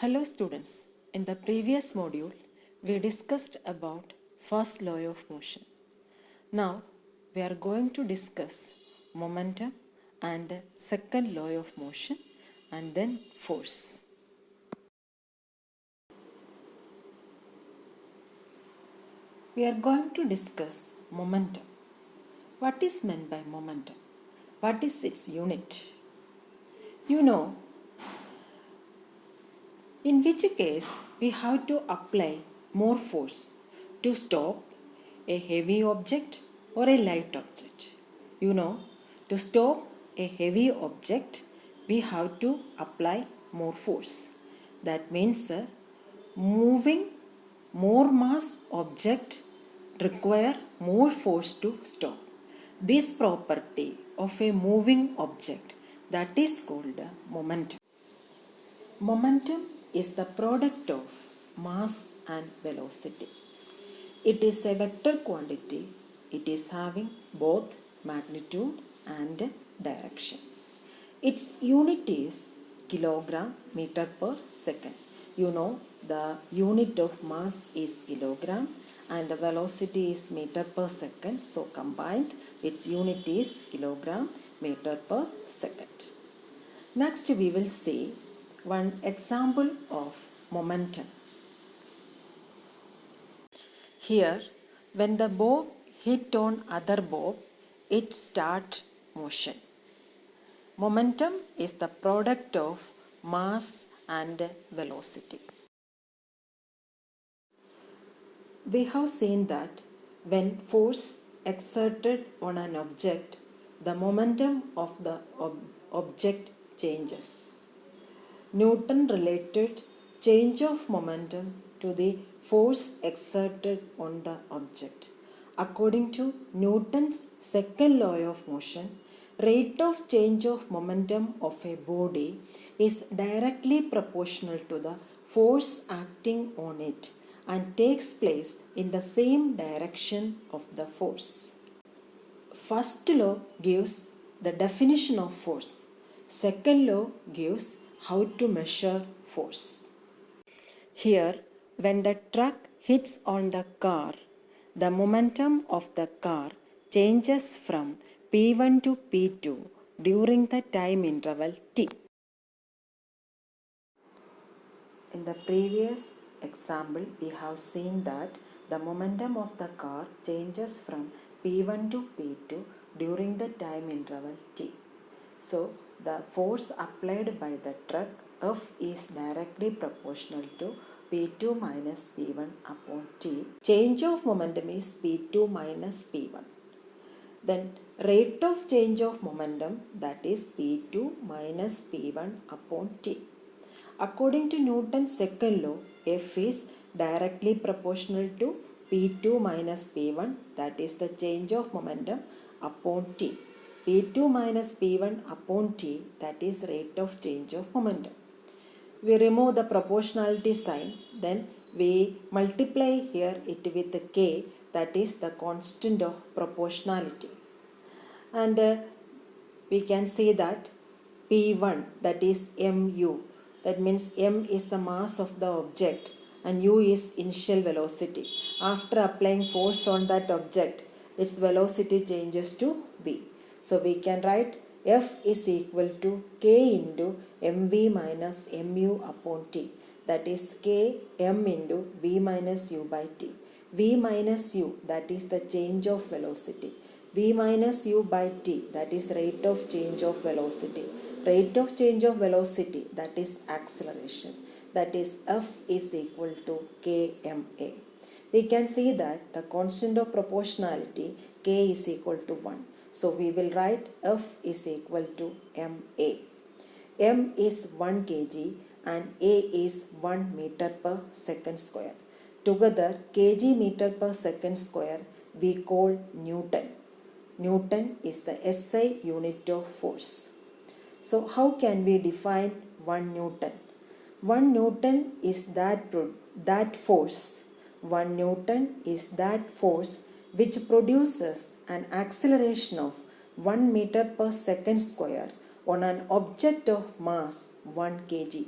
Hello students, in the previous module we discussed about first law of motion. Now we are going to discuss momentum and second law of motion and then force. We are going to discuss momentum. What is meant by momentum? What is its unit? You know, in which case we have to apply more force to stop a heavy object or a light object. You know, to stop a heavy object we have to apply more force. That means moving more mass object require more force to stop. This property of a moving object that is called momentum. Momentum is the product of mass and velocity. It is a vector quantity. It is having both magnitude and direction. Its unit is kilogram meter per second. You know the unit of mass is kilogram and the velocity is meter per second. So combined its unit is kilogram meter per second. Next we will see one example of momentum. Here, when the bob hit on other bob, it starts motion. Momentum is the product of mass and velocity. We have seen that when force exerted on an object, the momentum of the object changes. Newton related change of momentum to the force exerted on the object. According to Newton's second law of motion, rate of change of momentum of a body is directly proportional to the force acting on it and takes place in the same direction of the force. First law gives the definition of force. Second law gives how to measure force. Here, when the truck hits on the car, the momentum of the car changes from P1 to P2 during the time interval t. In the previous example, we have seen that the momentum of the car changes from P1 to P2 during the time interval t. So, the force applied by the truck F is directly proportional to P2 minus P1 upon T. Change of momentum is P2 minus P1. Then rate of change of momentum, that is P2 minus P1 upon T. According to Newton's second law, F is directly proportional to P2 minus P1, that is the change of momentum upon T. P2 minus P1 upon T, that is rate of change of momentum. We remove the proportionality sign, then we multiply here it with K, that is the constant of proportionality. And we can see that P1, that is mu, that means m is the mass of the object and u is initial velocity. After applying force on that object, its velocity changes to v. So we can write F is equal to K into mv minus mu upon t, that is K m into v minus u by t. V minus u, that is the change of velocity. V minus u by t, that is rate of change of velocity. Rate of change of velocity, that is acceleration. That is F is equal to kma. We can see that the constant of proportionality K is equal to 1. So we will write F is equal to ma. M is 1 kg and A is 1 meter per second square. Together kg meter per second square we call Newton. Newton is the SI unit of force. So how can we define 1 Newton? 1 Newton is that force. 1 Newton is that force which produces an acceleration of 1 meter per second square on an object of mass 1 kg.